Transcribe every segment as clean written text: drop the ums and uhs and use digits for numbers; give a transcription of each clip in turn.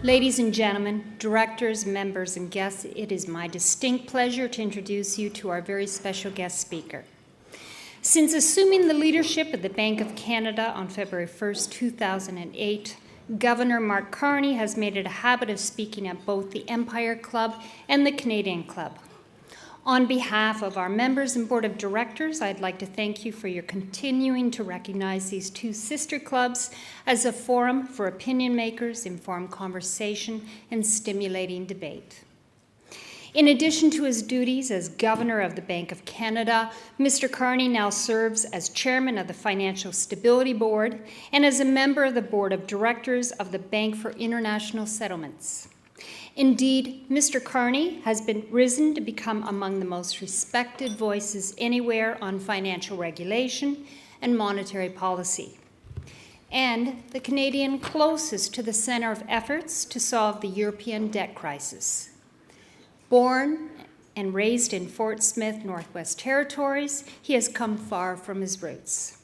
Ladies and gentlemen, directors, members, and guests, it is my distinct pleasure to introduce you to our very special guest speaker. Since assuming the leadership of the Bank of Canada on February 1st, 2008, Governor Mark Carney has made it a habit of speaking at both the Empire Club and the Canadian Club. On behalf of our members and board of directors, I'd like to thank you for your continuing to recognize these two sister clubs as a forum for opinion makers, informed conversation, and stimulating debate. In addition to his duties as Governor of the Bank of Canada, Mr. Carney now serves as Chairman of the Financial Stability Board and as a member of the Board of Directors of the Bank for International Settlements. Indeed, Mr. Carney has risen to become among the most respected voices anywhere on financial regulation and monetary policy, and the Canadian closest to the center of efforts to solve the European debt crisis. Born and raised in Fort Smith, Northwest Territories, he has come far from his roots.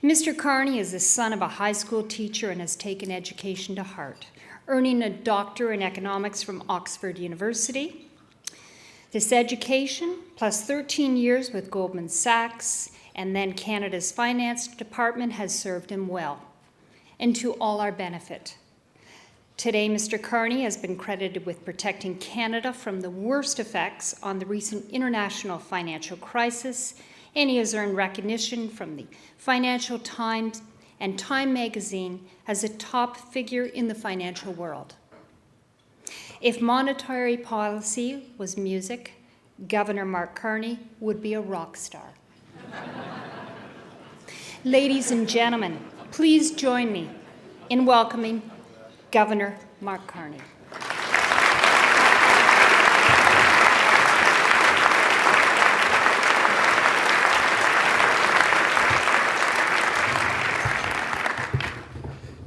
Mr. Carney is the son of a high school teacher and has taken education to heart, earning a doctorate in economics from Oxford University. This education, plus 13 years with Goldman Sachs and then Canada's Finance Department, has served him well and to all our benefit. Today, Mr. Carney has been credited with protecting Canada from the worst effects on the recent international financial crisis, and he has earned recognition from the Financial Times and Time magazine as a top figure in the financial world. If monetary policy was music, Governor Mark Carney would be a rock star. Ladies and gentlemen, please join me in welcoming Governor Mark Carney.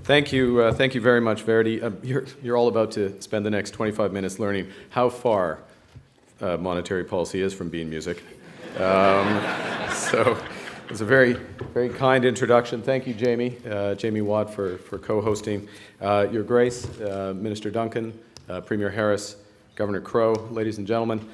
Thank you very much, Verity. You're all about to spend the next 25 minutes learning how far monetary policy is from being music. So it's a very, very kind introduction. Thank you, Jamie Watt, for co-hosting. Your Grace, Minister Duncan, Premier Harris, Governor Crow, ladies and gentlemen.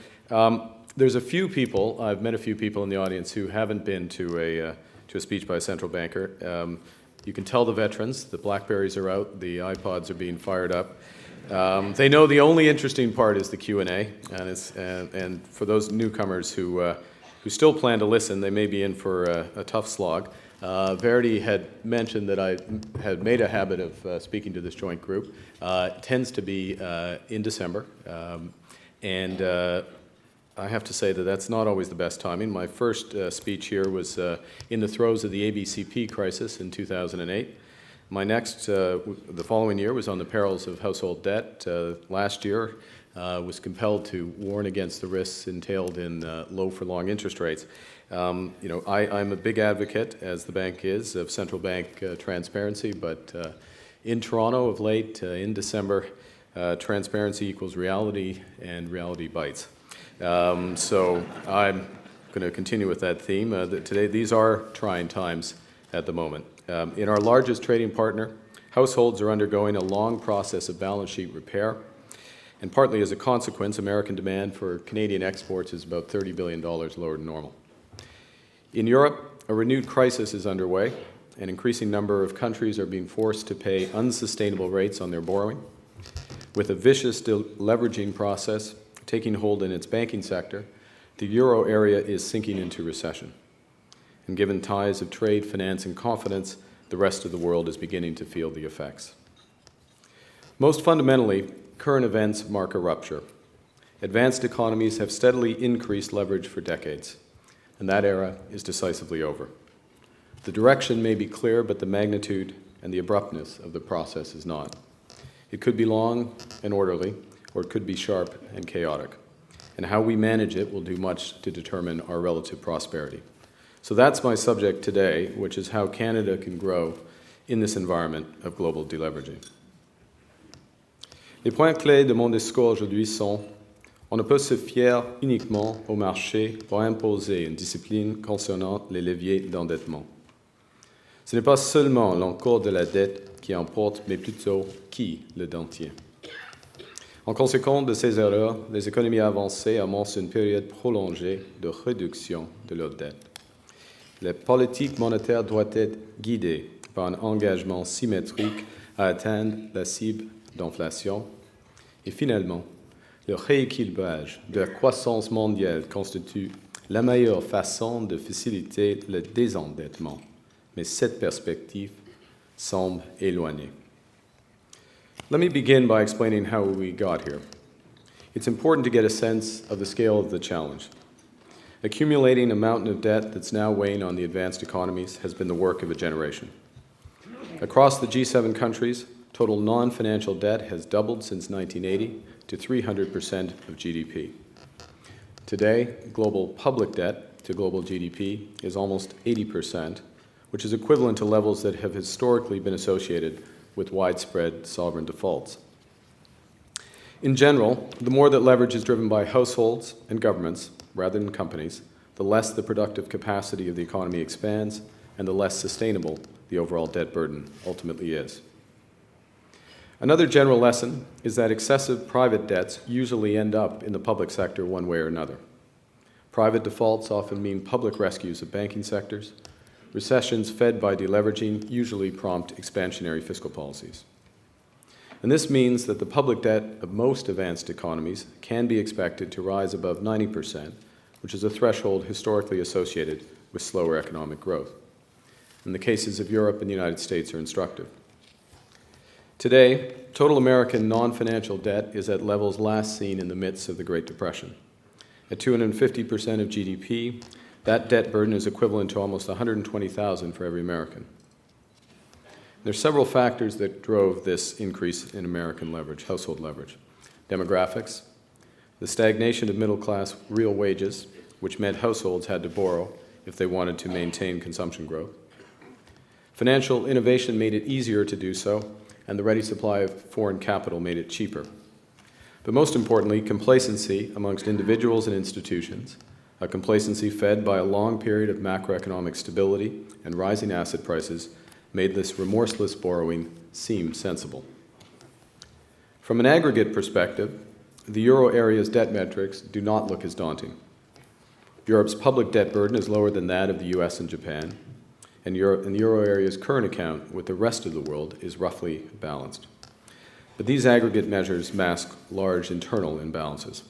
There's a few people, I've met a few people in the audience who haven't been to a speech by a central banker. You can tell the veterans, the BlackBerries are out, the iPods are being fired up. They know the only interesting part is the Q&A, and for those newcomers who still plan to listen, they may be in for a tough slog. Verity had mentioned that I had made a habit of speaking to this joint group. It tends to be in December, and I have to say that that's not always the best timing. My first speech here was in the throes of the ABCP crisis in 2008. My next, the following year, was on the perils of household debt. Last year, was compelled to warn against the risks entailed in low for long interest rates. I'm a big advocate, as the bank is, of central bank transparency, but in Toronto of late, in December, transparency equals reality, and reality bites. So I'm going to continue with that theme. Today, these are trying times at the moment. In our largest trading partner, households are undergoing a long process of balance sheet repair, and partly as a consequence, American demand for Canadian exports is about $30 billion lower than normal. In Europe, a renewed crisis is underway. An increasing number of countries are being forced to pay unsustainable rates on their borrowing. With a vicious leveraging process taking hold in its banking sector, the euro area is sinking into recession. And given ties of trade, finance, and confidence, the rest of the world is beginning to feel the effects. Most fundamentally, current events mark a rupture. Advanced economies have steadily increased leverage for decades, and that era is decisively over. The direction may be clear, but the magnitude and the abruptness of the process is not. It could be long and orderly, or it could be sharp and chaotic. And how we manage it will do much to determine our relative prosperity. So that's my subject today, which is how Canada can grow in this environment of global deleveraging. Les points clés de mon discours aujourd'hui sont: on ne peut se fier uniquement au marché pour imposer une discipline concernant les leviers d'endettement. Ce n'est pas seulement l'encours de la dette qui importe, mais plutôt qui le détient. En conséquence de ces erreurs, les économies avancées amorcent une période prolongée de réduction de leur dette. La politique monétaire doit être guidée par un engagement symétrique à atteindre la cible d'inflation. Et finalement, le rééquilibrage de la croissance mondiale constitue la meilleure façon de faciliter le désendettement. Mais cette perspective semble éloignée. Let me begin by explaining how we got here. It's important to get a sense of the scale of the challenge. Accumulating a mountain of debt that's now weighing on the advanced economies has been the work of a generation. Across the G7 countries, total non-financial debt has doubled since 1980 to 300% of GDP. Today, global public debt to global GDP is almost 80%, which is equivalent to levels that have historically been associated with widespread sovereign defaults. In general, the more that leverage is driven by households and governments rather than companies, the less the productive capacity of the economy expands and the less sustainable the overall debt burden ultimately is. Another general lesson is that excessive private debts usually end up in the public sector one way or another. Private defaults often mean public rescues of banking sectors. Recessions fed by deleveraging usually prompt expansionary fiscal policies. And this means that the public debt of most advanced economies can be expected to rise above 90%, which is a threshold historically associated with slower economic growth. And the cases of Europe and the United States are instructive. Today, total American non-financial debt is at levels last seen in the midst of the Great Depression. At 250% of GDP, that debt burden is equivalent to almost $120,000 for every American. There are several factors that drove this increase in American leverage, household leverage. Demographics, the stagnation of middle-class real wages, which meant households had to borrow if they wanted to maintain consumption growth. Financial innovation made it easier to do so, and the ready supply of foreign capital made it cheaper. But most importantly, complacency amongst individuals and institutions, a complacency fed by a long period of macroeconomic stability and rising asset prices, made this remorseless borrowing seem sensible. From an aggregate perspective, the euro area's debt metrics do not look as daunting. Europe's public debt burden is lower than that of the US and Japan, and the euro area's current account with the rest of the world is roughly balanced. But these aggregate measures mask large internal imbalances.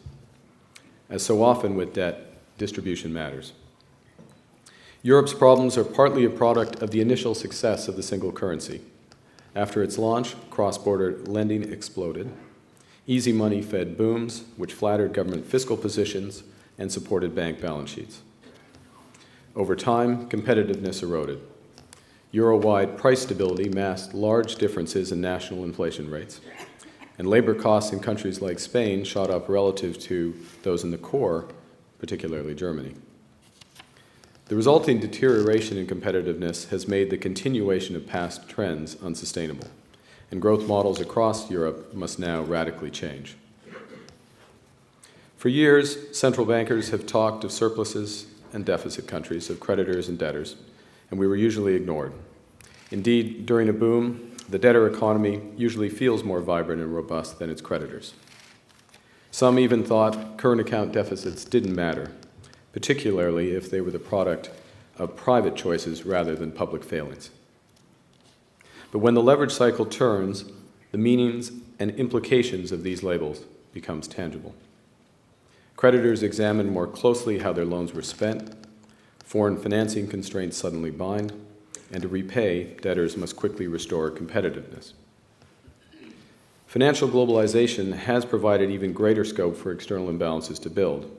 As so often with debt, distribution matters. Europe's problems are partly a product of the initial success of the single currency. After its launch, cross-border lending exploded. Easy money fed booms, which flattered government fiscal positions and supported bank balance sheets. Over time, competitiveness eroded. Euro-wide price stability masked large differences in national inflation rates, and labor costs in countries like Spain shot up relative to those in the core, particularly Germany. The resulting deterioration in competitiveness has made the continuation of past trends unsustainable, and growth models across Europe must now radically change. For years, central bankers have talked of surpluses and deficit countries, of creditors and debtors, and we were usually ignored. Indeed, during a boom, the debtor economy usually feels more vibrant and robust than its creditors. Some even thought current account deficits didn't matter, particularly if they were the product of private choices rather than public failings. But when the leverage cycle turns, the meanings and implications of these labels becomes tangible. Creditors examine more closely how their loans were spent, foreign financing constraints suddenly bind, and to repay, debtors must quickly restore competitiveness. Financial globalization has provided even greater scope for external imbalances to build.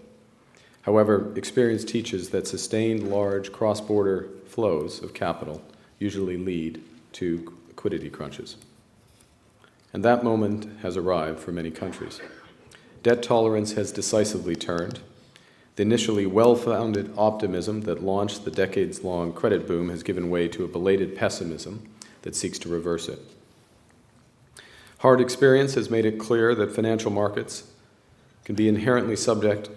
However, experience teaches that sustained large cross-border flows of capital usually lead to liquidity crunches. And that moment has arrived for many countries. Debt tolerance has decisively turned. The initially well-founded optimism that launched the decades-long credit boom has given way to a belated pessimism that seeks to reverse it. Hard experience has made it clear that financial markets can be inherently subject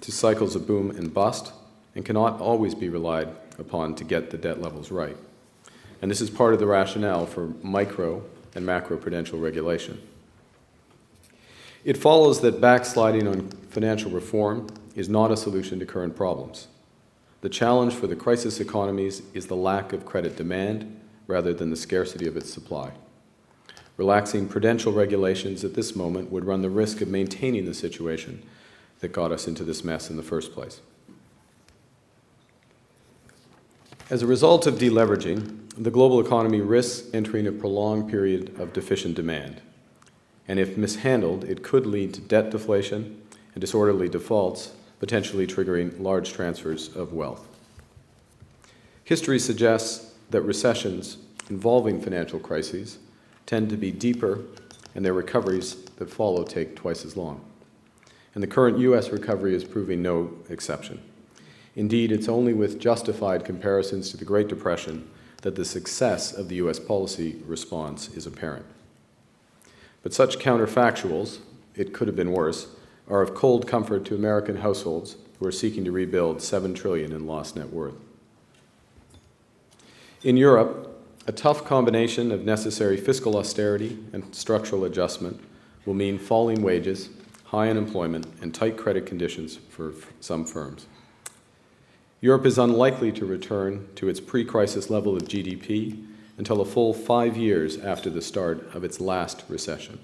to cycles of boom and bust and cannot always be relied upon to get the debt levels right. and this is part of the rationale for micro and macroprudential regulation. It follows that backsliding on financial reform is not a solution to current problems. The challenge for the crisis economies is the lack of credit demand rather than the scarcity of its supply. Relaxing prudential regulations at this moment would run the risk of maintaining the situation that got us into this mess in the first place. As a result of deleveraging, the global economy risks entering a prolonged period of deficient demand. And if mishandled, it could lead to debt deflation and disorderly defaults, potentially triggering large transfers of wealth. History suggests that recessions involving financial crises tend to be deeper, and their recoveries that follow take twice as long. And the current U.S. recovery is proving no exception. Indeed, it's only with justified comparisons to the Great Depression that the success of the U.S. policy response is apparent. But such counterfactuals, it could have been worse, are of cold comfort to American households who are seeking to rebuild $7 trillion in lost net worth. In Europe, a tough combination of necessary fiscal austerity and structural adjustment will mean falling wages, high unemployment, and tight credit conditions for some firms. Europe is unlikely to return to its pre-crisis level of GDP until a full 5 years after the start of its last recession.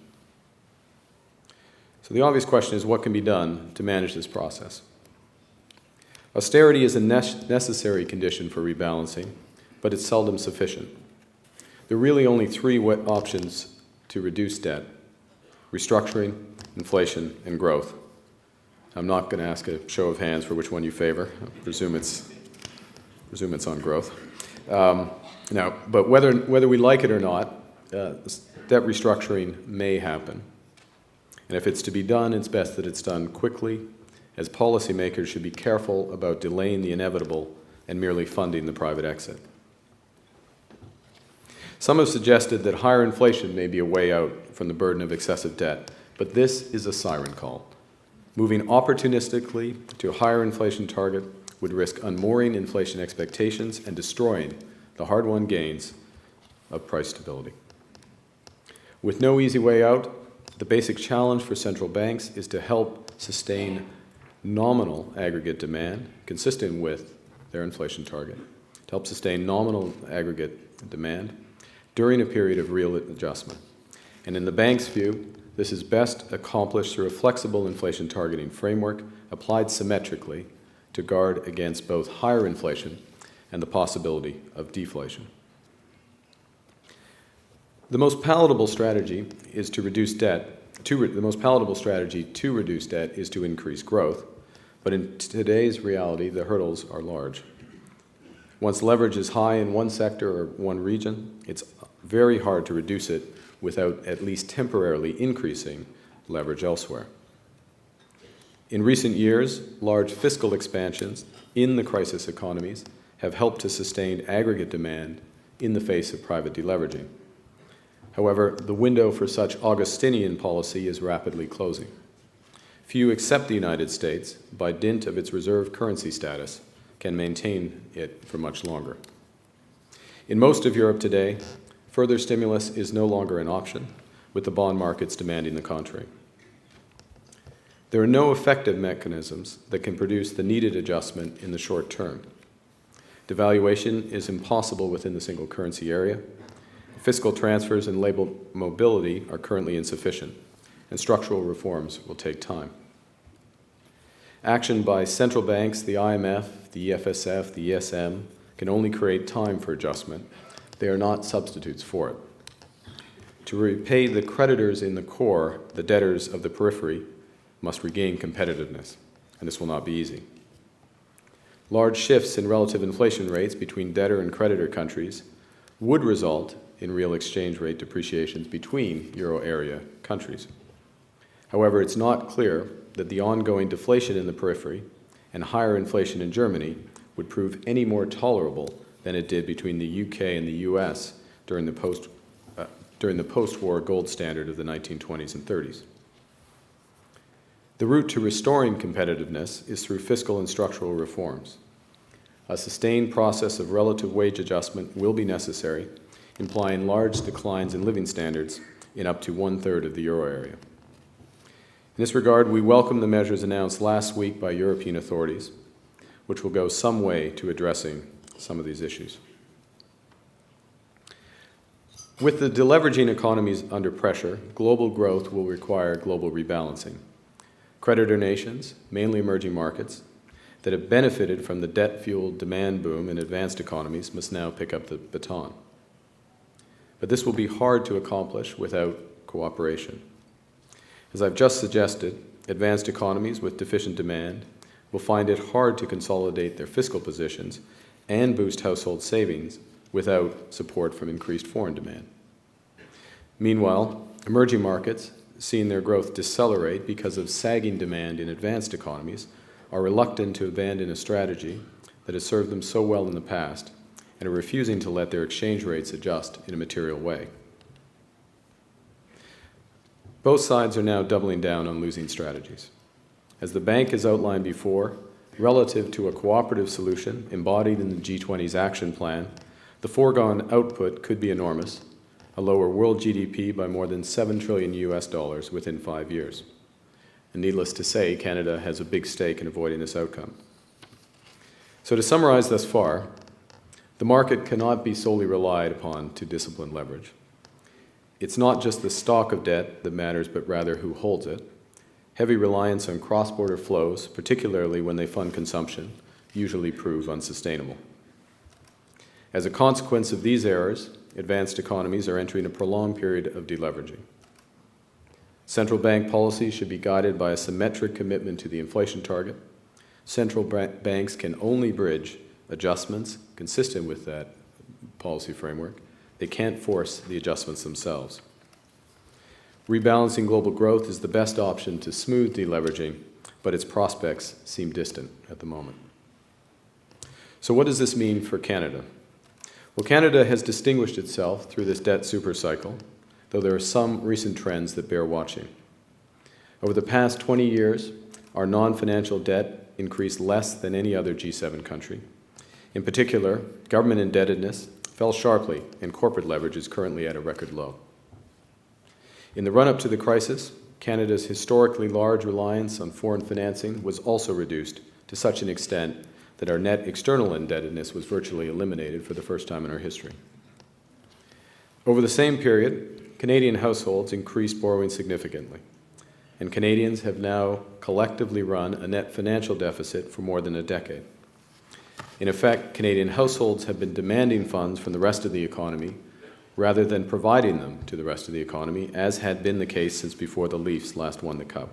So the obvious question is, what can be done to manage this process? Austerity is a necessary condition for rebalancing, but it's seldom sufficient. There are really only three options to reduce debt: restructuring, inflation, and growth. I'm not going to ask a show of hands for which one you favor. I presume it's on growth. But whether we like it or not, debt restructuring may happen. And if it's to be done, it's best that it's done quickly, as policymakers should be careful about delaying the inevitable and merely funding the private exit. Some have suggested that higher inflation may be a way out from the burden of excessive debt, but this is a siren call. Moving opportunistically to a higher inflation target would risk unmooring inflation expectations and destroying the hard-won gains of price stability. With no easy way out, the basic challenge for central banks is to help sustain nominal aggregate demand consistent with their inflation target, to help sustain nominal aggregate demand during a period of real adjustment. And in the bank's view, this is best accomplished through a flexible inflation targeting framework applied symmetrically to guard against both higher inflation and the possibility of deflation. The most palatable strategy is to reduce debt. The most palatable strategy to reduce debt is to increase growth, but in today's reality, the hurdles are large. Once leverage is high in one sector or one region, it's very hard to reduce it without at least temporarily increasing leverage elsewhere. In recent years, large fiscal expansions in the crisis economies have helped to sustain aggregate demand in the face of private deleveraging. However, the window for such Augustinian policy is rapidly closing. Few except the United States, by dint of its reserve currency status, can maintain it for much longer. In most of Europe today, further stimulus is no longer an option, with the bond markets demanding the contrary. There are no effective mechanisms that can produce the needed adjustment in the short term. Devaluation is impossible within the single currency area. Fiscal transfers and labor mobility are currently insufficient, and structural reforms will take time. Action by central banks, the IMF, the EFSF, the ESM, can only create time for adjustment. They are not substitutes for it. To repay the creditors in the core, the debtors of the periphery must regain competitiveness, and this will not be easy. Large shifts in relative inflation rates between debtor and creditor countries would result in real exchange rate depreciations between euro area countries. However, it's not clear that the ongoing deflation in the periphery and higher inflation in Germany would prove any more tolerable than it did between the UK and the US during the post-war gold standard of the 1920s and 30s. The route to restoring competitiveness is through fiscal and structural reforms. a sustained process of relative wage adjustment will be necessary, implying large declines in living standards in up to 1/3 of the euro area. In this regard, we welcome the measures announced last week by European authorities, which will go some way to addressing some of these issues. With the deleveraging economies under pressure, global growth will require global rebalancing. Creditor nations, mainly emerging markets, that have benefited from the debt-fueled demand boom in advanced economies must now pick up the baton. But this will be hard to accomplish without cooperation. As I've just suggested, advanced economies with deficient demand will find it hard to consolidate their fiscal positions and boost household savings without support from increased foreign demand. Meanwhile, emerging markets, seeing their growth decelerate because of sagging demand in advanced economies, are reluctant to abandon a strategy that has served them so well in the past and are refusing to let their exchange rates adjust in a material way. Both sides are now doubling down on losing strategies. As the bank has outlined before, relative to a cooperative solution embodied in the G20's action plan, the foregone output could be enormous, a lower world GDP by more than $7 trillion within 5 years. And needless to say, Canada has a big stake in avoiding this outcome. So to summarize thus far, the market cannot be solely relied upon to discipline leverage. It's not just the stock of debt that matters, but rather who holds it. Heavy reliance on cross-border flows, particularly when they fund consumption, usually prove unsustainable. As a consequence of these errors, advanced economies are entering a prolonged period of deleveraging. Central bank policy should be guided by a symmetric commitment to the inflation target. Central banks can only bridge adjustments consistent with that policy framework. They can't force the adjustments themselves. Rebalancing global growth is the best option to smooth deleveraging, but its prospects seem distant at the moment. So what does this mean for Canada? Well, Canada has distinguished itself through this debt supercycle, though there are some recent trends that bear watching. Over the past 20 years, our non-financial debt increased less than any other G7 country. In particular, government indebtedness fell sharply, and corporate leverage is currently at a record low. In the run-up to the crisis, Canada's historically large reliance on foreign financing was also reduced to such an extent that our net external indebtedness was virtually eliminated for the first time in our history. Over the same period, Canadian households increased borrowing significantly, and Canadians have now collectively run a net financial deficit for more than a decade. In effect, Canadian households have been demanding funds from the rest of the economy rather than providing them to the rest of the economy, as had been the case since before the Leafs last won the Cup.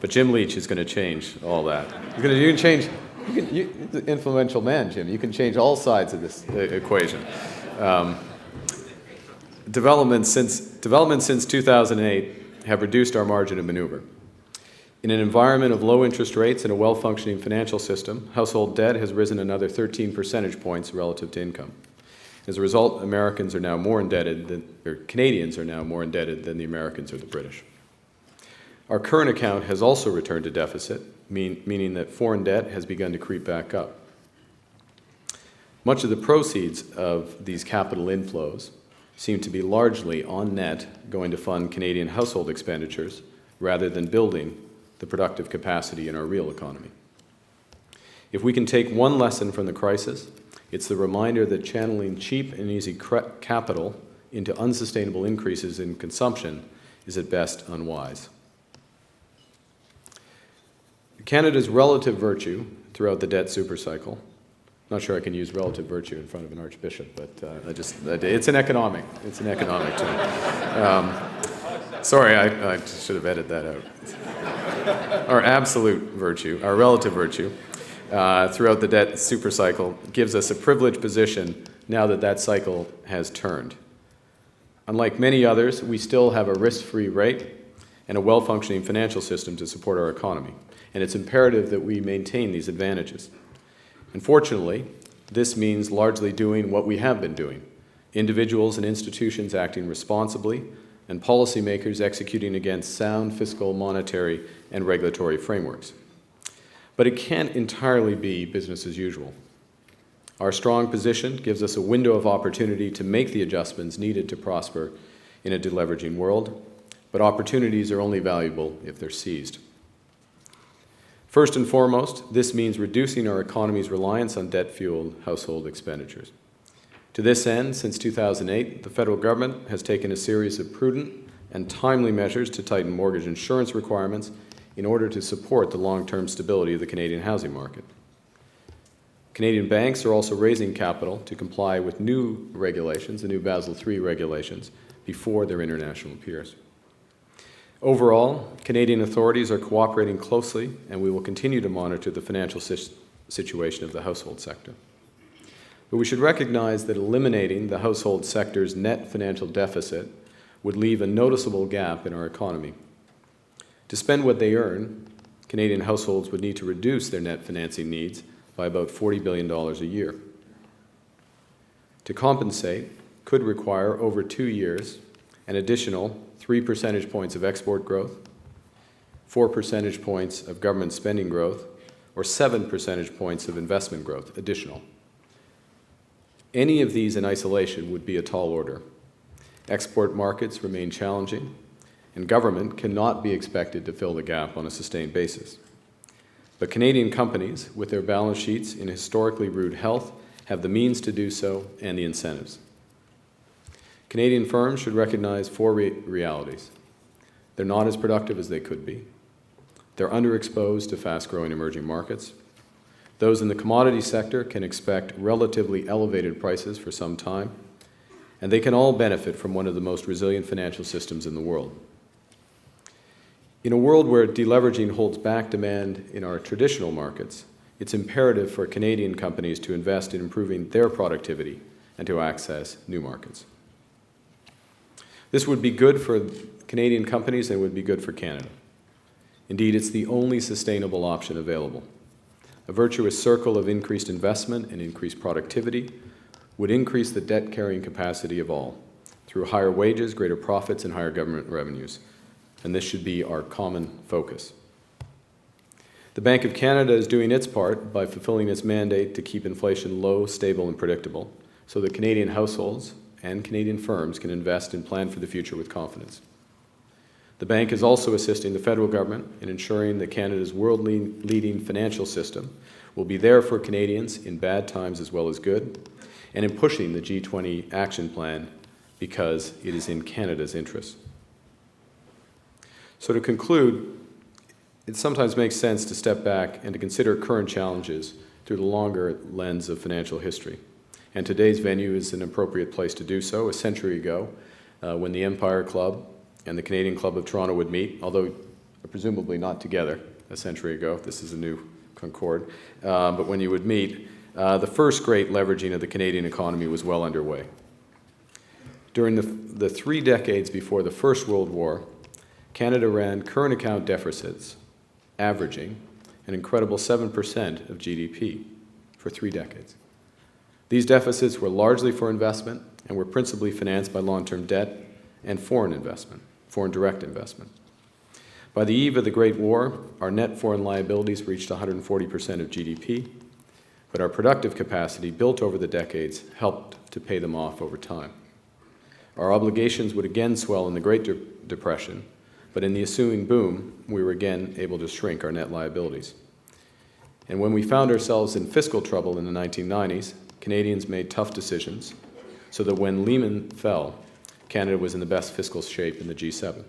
But Jim Leach is going to change all that. You're the influential man, Jim. You can change all sides of this equation. Developments since 2008 have reduced our margin of maneuver. In an environment of low interest rates and a well-functioning financial system, household debt has risen another 13 percentage points relative to income. As a result, Canadians are now more indebted than the Americans or the British. Our current account has also returned to deficit, meaning that foreign debt has begun to creep back up. Much of the proceeds of these capital inflows seem to be largely on net going to fund Canadian household expenditures rather than building the productive capacity in our real economy. If we can take one lesson from the crisis, it's the reminder that channeling cheap and easy capital into unsustainable increases in consumption is at best unwise. Canada's relative virtue throughout the debt supercycle, not sure I can use relative virtue in front of an archbishop, but it's an economic term. Sorry, I should have edited that out. Our absolute virtue, our relative virtue, throughout the debt supercycle gives us a privileged position now that that cycle has turned. Unlike many others, we still have a risk-free rate and a well-functioning financial system to support our economy, and it's imperative that we maintain these advantages. Unfortunately, this means largely doing what we have been doing, individuals and institutions acting responsibly, and policymakers executing against sound fiscal, monetary, and regulatory frameworks. But it can't entirely be business as usual. Our strong position gives us a window of opportunity to make the adjustments needed to prosper in a deleveraging world, but opportunities are only valuable if they're seized. First and foremost, this means reducing our economy's reliance on debt-fueled household expenditures. To this end, since 2008, the federal government has taken a series of prudent and timely measures to tighten mortgage insurance requirements in order to support the long-term stability of the Canadian housing market. Canadian banks are also raising capital to comply with new regulations, the new Basel III regulations, before their international peers. Overall, Canadian authorities are cooperating closely, and we will continue to monitor the financial situation of the household sector. But we should recognize that eliminating the household sector's net financial deficit would leave a noticeable gap in our economy. To spend what they earn, Canadian households would need to reduce their net financing needs by about $40 billion a year. To compensate could require, over 2 years, an additional 3 percentage points of export growth, 4 percentage points of government spending growth, or 7 percentage points of investment growth additional. Any of these in isolation would be a tall order. Export markets remain challenging, and government cannot be expected to fill the gap on a sustained basis. But Canadian companies, with their balance sheets in historically rude health, have the means to do so and the incentives. Canadian firms should recognize 4 realities. They're not as productive as they could be. They're underexposed to fast-growing emerging markets. Those in the commodity sector can expect relatively elevated prices for some time, and they can all benefit from one of the most resilient financial systems in the world. In a world where deleveraging holds back demand in our traditional markets, it's imperative for Canadian companies to invest in improving their productivity and to access new markets. This would be good for Canadian companies and would be good for Canada. Indeed, it's the only sustainable option available. A virtuous circle of increased investment and increased productivity would increase the debt-carrying capacity of all through higher wages, greater profits, and higher government revenues. And this should be our common focus. The Bank of Canada is doing its part by fulfilling its mandate to keep inflation low, stable, and predictable so that Canadian households and Canadian firms can invest and plan for the future with confidence. The bank is also assisting the federal government in ensuring that Canada's world-leading financial system will be there for Canadians in bad times as well as good, and in pushing the G20 action plan because it is in Canada's interest. So to conclude, it sometimes makes sense to step back and to consider current challenges through the longer lens of financial history. And today's venue is an appropriate place to do so. A century ago, when the Empire Club and the Canadian Club of Toronto would meet, although presumably not together a century ago, this is a new Concord, but when you would meet, the first great leveraging of the Canadian economy was well underway. During the 3 decades before the First World War, Canada ran current account deficits averaging an incredible 7% of GDP for 3 decades. These deficits were largely for investment and were principally financed by long-term debt and foreign investment, foreign direct investment. By the eve of the Great War, our net foreign liabilities reached 140% of GDP, but our productive capacity built over the decades helped to pay them off over time. Our obligations would again swell in the Great Depression, but in the ensuing boom, we were again able to shrink our net liabilities. And when we found ourselves in fiscal trouble in the 1990s, Canadians made tough decisions so that when Lehman fell, Canada was in the best fiscal shape in the G7.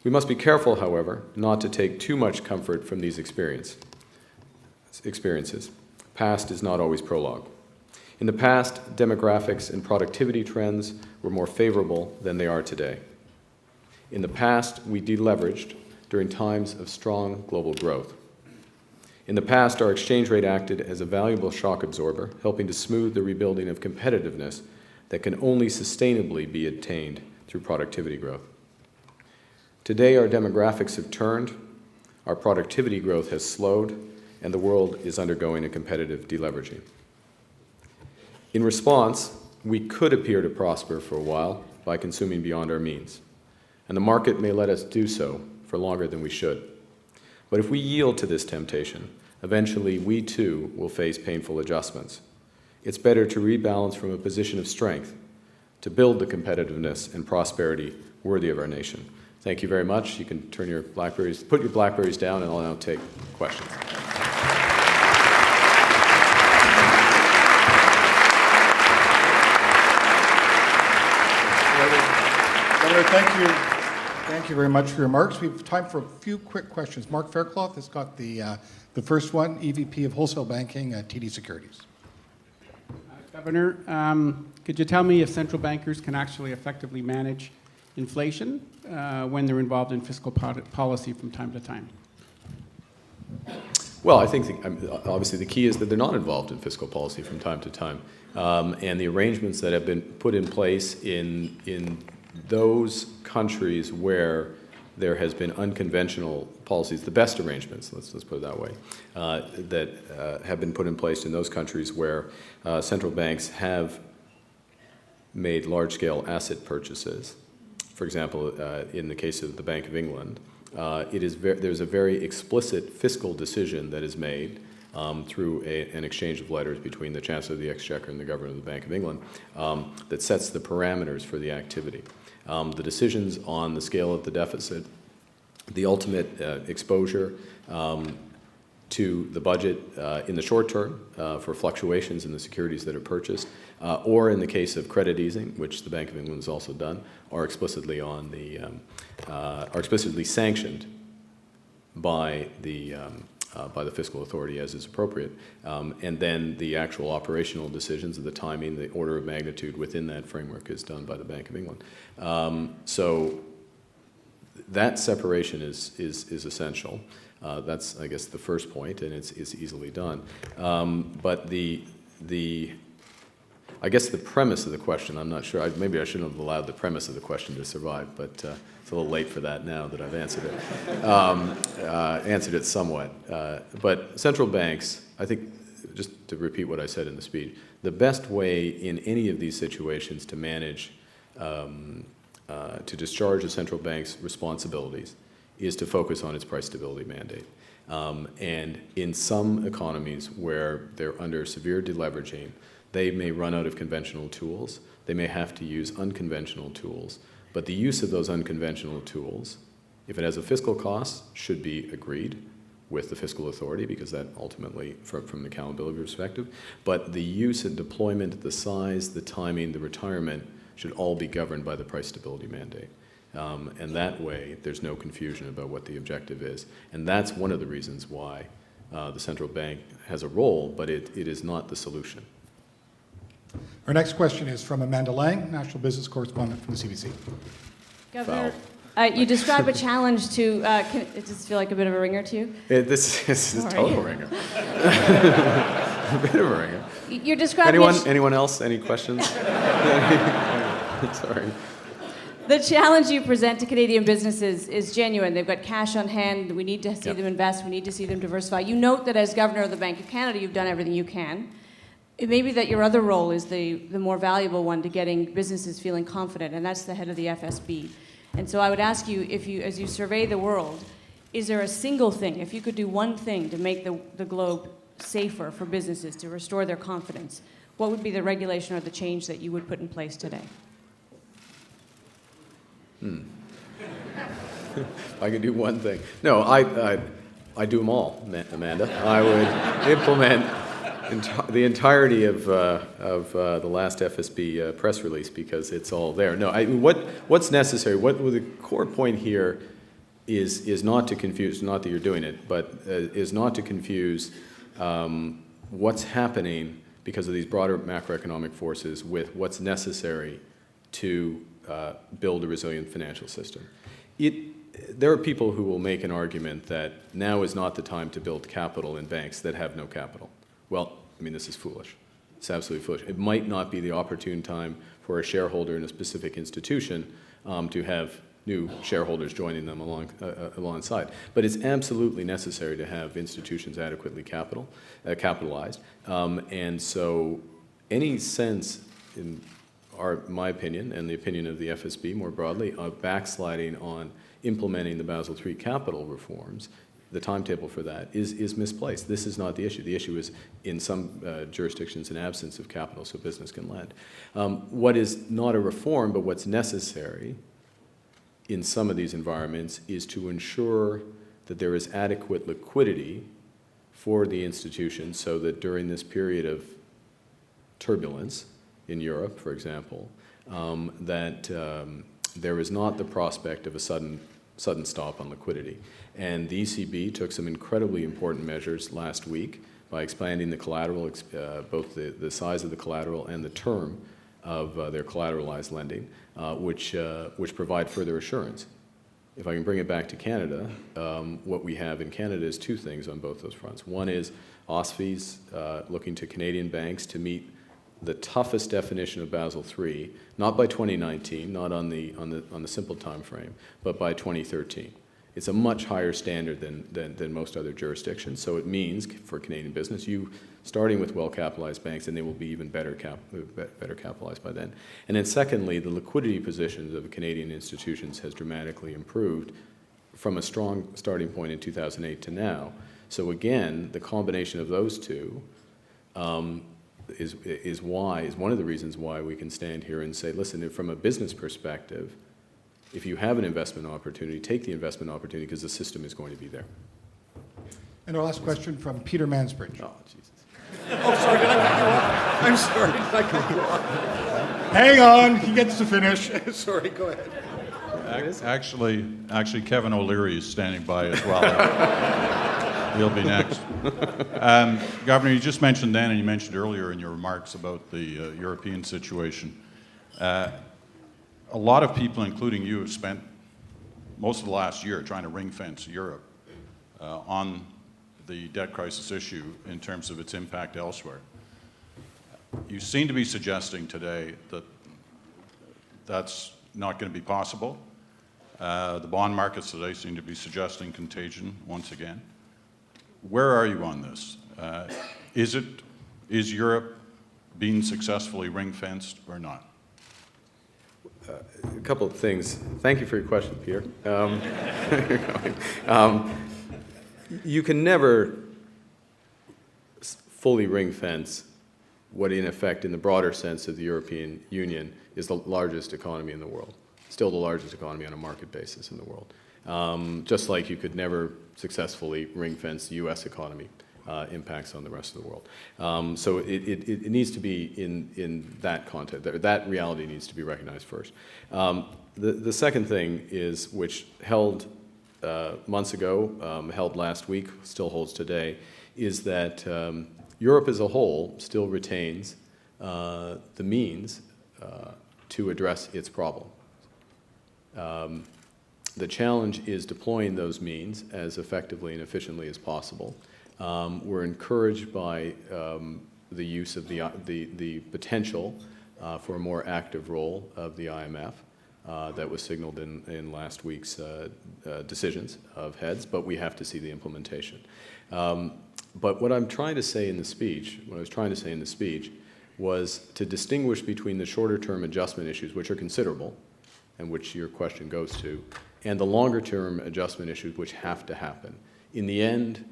We must be careful, however, not to take too much comfort from these experiences. Past is not always prologue. In the past, demographics and productivity trends were more favorable than they are today. In the past, we deleveraged during times of strong global growth. In the past, our exchange rate acted as a valuable shock absorber, helping to smooth the rebuilding of competitiveness that can only sustainably be attained through productivity growth. Today, our demographics have turned, our productivity growth has slowed, and the world is undergoing a competitive deleveraging. In response, we could appear to prosper for a while by consuming beyond our means, and the market may let us do so for longer than we should. But if we yield to this temptation, eventually we too will face painful adjustments. It's better to rebalance from a position of strength to build the competitiveness and prosperity worthy of our nation. Thank you very much. You can put your BlackBerries down, and I'll now take questions. Senator, thank you very much for your remarks. We have time for a few quick questions. Mark Faircloth has got the first one, EVP of Wholesale Banking at TD Securities. Governor, could you tell me if central bankers can actually effectively manage inflation when they're involved in fiscal policy from time to time? Well, I think obviously the key is that they're not involved in fiscal policy from time to time. And the arrangements that have been put in place in those countries where there has been unconventional policies, the best arrangements, let's put it that way, that have been put in place in those countries where central banks have made large-scale asset purchases. For example, in the case of the Bank of England, there's a very explicit fiscal decision that is made through an exchange of letters between the Chancellor of the Exchequer and the Governor of the Bank of England that sets the parameters for the activity. The decisions on the scale of the deficit, the ultimate exposure to the budget in the short term for fluctuations in the securities that are purchased, or in the case of credit easing, which the Bank of England has also done, are explicitly sanctioned by the fiscal authority as is appropriate, and then the actual operational decisions of the timing, the order of magnitude within that framework is done by the Bank of England. So that separation is essential. That's, I guess, the first point, and it's easily done. But I guess the premise of the question, I'm not sure. Maybe I shouldn't have allowed the premise of the question to survive, but it's a little late for that now that I've answered it. Answered it somewhat. But central banks, I think, just to repeat what I said in the speech, the best way in any of these situations to manage, to discharge a central bank's responsibilities is to focus on its price stability mandate. And in some economies where they're under severe deleveraging, they may run out of conventional tools. They may have to use unconventional tools. But the use of those unconventional tools, if it has a fiscal cost, should be agreed with the fiscal authority, because that ultimately, from the accountability perspective. But the use and deployment, the size, the timing, the retirement should all be governed by the price stability mandate. And that way, there's no confusion about what the objective is. And that's one of the reasons why the central bank has a role, but it is not the solution. Our next question is from Amanda Lang, National Business Correspondent from the CBC. Governor, you describe a challenge to, does this feel like a bit of a ringer to you? This is a total ringer. A bit of a ringer. You're describing Anyone else? Any questions? Sorry. The challenge you present to Canadian businesses is genuine. They've got cash on hand. We need to see them invest. We need to see them diversify. You note that as Governor of the Bank of Canada, you've done everything you can. It may be that your other role is the more valuable one to getting businesses feeling confident, and that's the head of the FSB. And so I would ask you, as you survey the world, is there a single thing, if you could do one thing to make the globe safer for businesses, to restore their confidence, what would be the regulation or the change that you would put in place today? I can do one thing. No, I do them all, Amanda. I would implement the entirety of the last FSB press release, because it's all there. No, what's necessary? The core point here is not to confuse. Not that you're doing it, but is not to confuse what's happening because of these broader macroeconomic forces with what's necessary to build a resilient financial system. There are people who will make an argument that now is not the time to build capital in banks that have no capital. Well, I mean, this is foolish. It's absolutely foolish. It might not be the opportune time for a shareholder in a specific institution to have new shareholders joining them alongside. But it's absolutely necessary to have institutions adequately capitalized. And so any sense, in my opinion, and the opinion of the FSB more broadly, of backsliding on implementing the Basel III capital reforms, the timetable for that is misplaced. This is not the issue. The issue is, in some jurisdictions, an absence of capital so business can lend. What is not a reform, but what's necessary in some of these environments is to ensure that there is adequate liquidity for the institution so that during this period of turbulence in Europe, for example, there is not the prospect of a sudden stop on liquidity. And the ECB took some incredibly important measures last week by expanding the collateral, both the size of the collateral and the term of their collateralized lending, which provide further assurance. If I can bring it back to Canada, what we have in Canada is two things on both those fronts. One is OSFI's looking to Canadian banks to meet the toughest definition of Basel III, not by 2019, not on the simple time frame, but by 2013. It's a much higher standard than most other jurisdictions. So it means for Canadian business, you starting with well-capitalized banks, and they will be even better capitalized by then. And then secondly, the liquidity positions of Canadian institutions has dramatically improved from a strong starting point in 2008 to now. So again, the combination of those two is one of the reasons why we can stand here and say, listen, from a business perspective, if you have an investment opportunity, take the investment opportunity because the system is going to be there. And our last question from Peter Mansbridge. Oh, Jesus. Oh, sorry, did I cut you off? I'm sorry, did I cut you off? Hang on, he gets to finish. Sorry, go ahead. Actually, Kevin O'Leary is standing by as well. He'll be next. Governor, you just mentioned then, and you mentioned earlier in your remarks about the European situation. A lot of people, including you, have spent most of the last year trying to ring-fence Europe on the debt crisis issue in terms of its impact elsewhere. You seem to be suggesting today that that's not going to be possible. The bond markets today seem to be suggesting contagion once again. Where are you on this? Is Europe being successfully ring-fenced or not? A couple of things. Thank you for your question, Peter. You can never fully ring-fence what, in effect, in the broader sense of the European Union, is the largest economy in the world. Still the largest economy on a market basis in the world. Just like you could never successfully ring-fence the U.S. economy impacts on the rest of the world. So it needs to be in that context. That reality needs to be recognized first. The second thing is, which held months ago, held last week, still holds today, is that Europe as a whole still retains the means to address its problem. The challenge is deploying those means as effectively and efficiently as possible. We're encouraged by the use of the potential for a more active role of the IMF that was signaled in last week's decisions of heads, but we have to see the implementation. But what I'm trying to say in the speech, was to distinguish between the shorter-term adjustment issues, which are considerable, and which your question goes to, and the longer-term adjustment issues, which have to happen. In the end,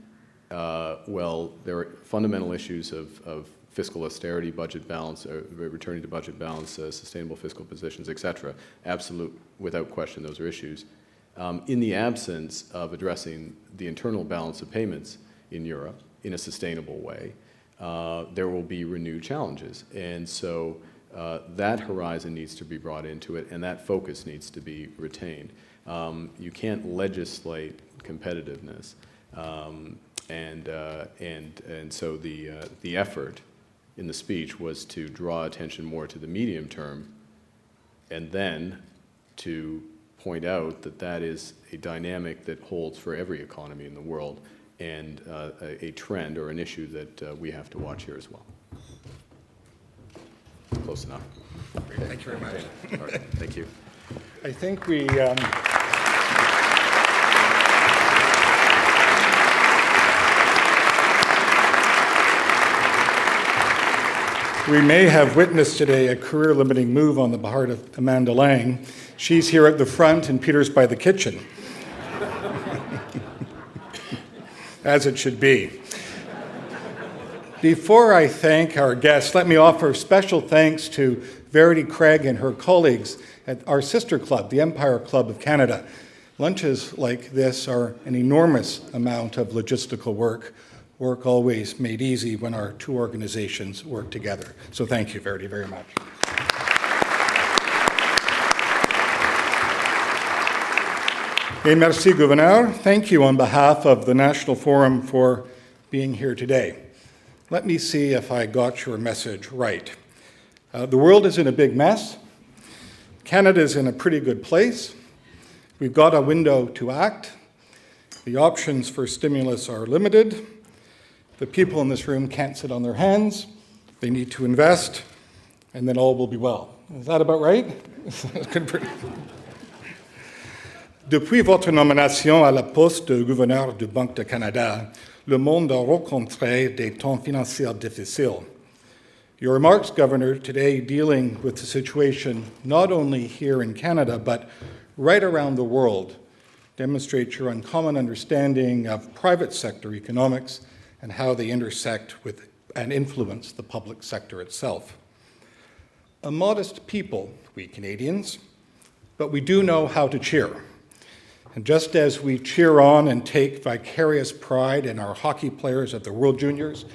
well, there are fundamental issues of fiscal austerity, budget balance, returning to budget balance, sustainable fiscal positions, et cetera. Absolute, without question, those are issues. In the absence of addressing the internal balance of payments in Europe in a sustainable way, there will be renewed challenges. And so that horizon needs to be brought into it, and that focus needs to be retained. You can't legislate competitiveness. And so the effort in the speech was to draw attention more to the medium term, and then to point out that that is a dynamic that holds for every economy in the world, and a trend or an issue that we have to watch here as well. Close enough. Great, thank you very much. All right, thank you. I think we... We may have witnessed today a career-limiting move on the part of Amanda Lang. She's here at the front and Peter's by the kitchen. as it should be. Before I thank our guests, let me offer special thanks to Verity Craig and her colleagues at our sister club, the Empire Club of Canada. Lunches like this are an enormous amount of logistical work always made easy when our two organizations work together. So thank you, Verity, very much. Et merci, Gouverneur. Thank you on behalf of the National Forum for being here today. Let me see if I got your message right. The world is in a big mess. Canada's in a pretty good place. We've got a window to act. The options for stimulus are limited. The people in this room can't sit on their hands. They need to invest, and then all will be well. Is that about right? Depuis votre nomination à la poste de gouverneur du Banque de Canada, le monde a rencontré des temps financiers difficiles. Your remarks, Governor, today dealing with the situation not only here in Canada, but right around the world, demonstrate your uncommon understanding of private sector economics and how they intersect with and influence the public sector itself. A modest people, we Canadians, but we do know how to cheer. And just as we cheer on and take vicarious pride in our hockey players at the World Juniors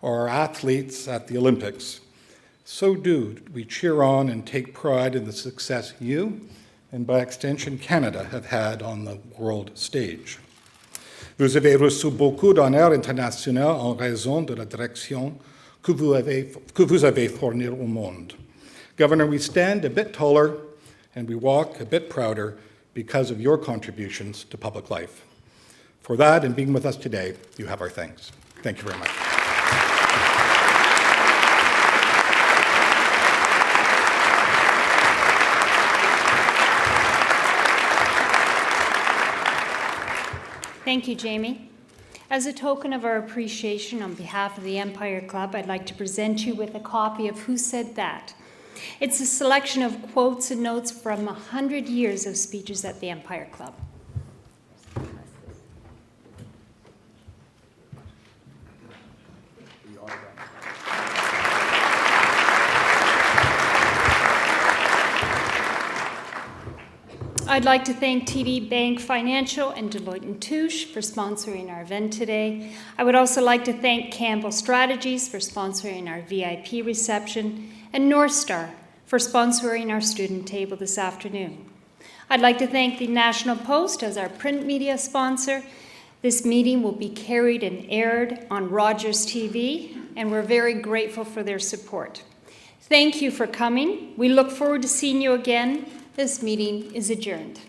or our athletes at the Olympics, so do we cheer on and take pride in the success you, and by extension Canada, have had on the world stage. Vous avez reçu beaucoup d'honneurs internationaux en raison de la direction que vous avez fournie au monde. Governor, we stand a bit taller and we walk a bit prouder because of your contributions to public life. For that and being with us today, you have our thanks. Thank you very much. Thank you, Jamie. As a token of our appreciation on behalf of the Empire Club, I'd like to present you with a copy of Who Said That? It's a selection of quotes and notes from 100 years of speeches at the Empire Club. I'd like to thank TD Bank Financial and Deloitte & Touche for sponsoring our event today. I would also like to thank Campbell Strategies for sponsoring our VIP reception and North Star for sponsoring our student table this afternoon. I'd like to thank the National Post as our print media sponsor. This meeting will be carried and aired on Rogers TV, and we're very grateful for their support. Thank you for coming. We look forward to seeing you again. This meeting is adjourned.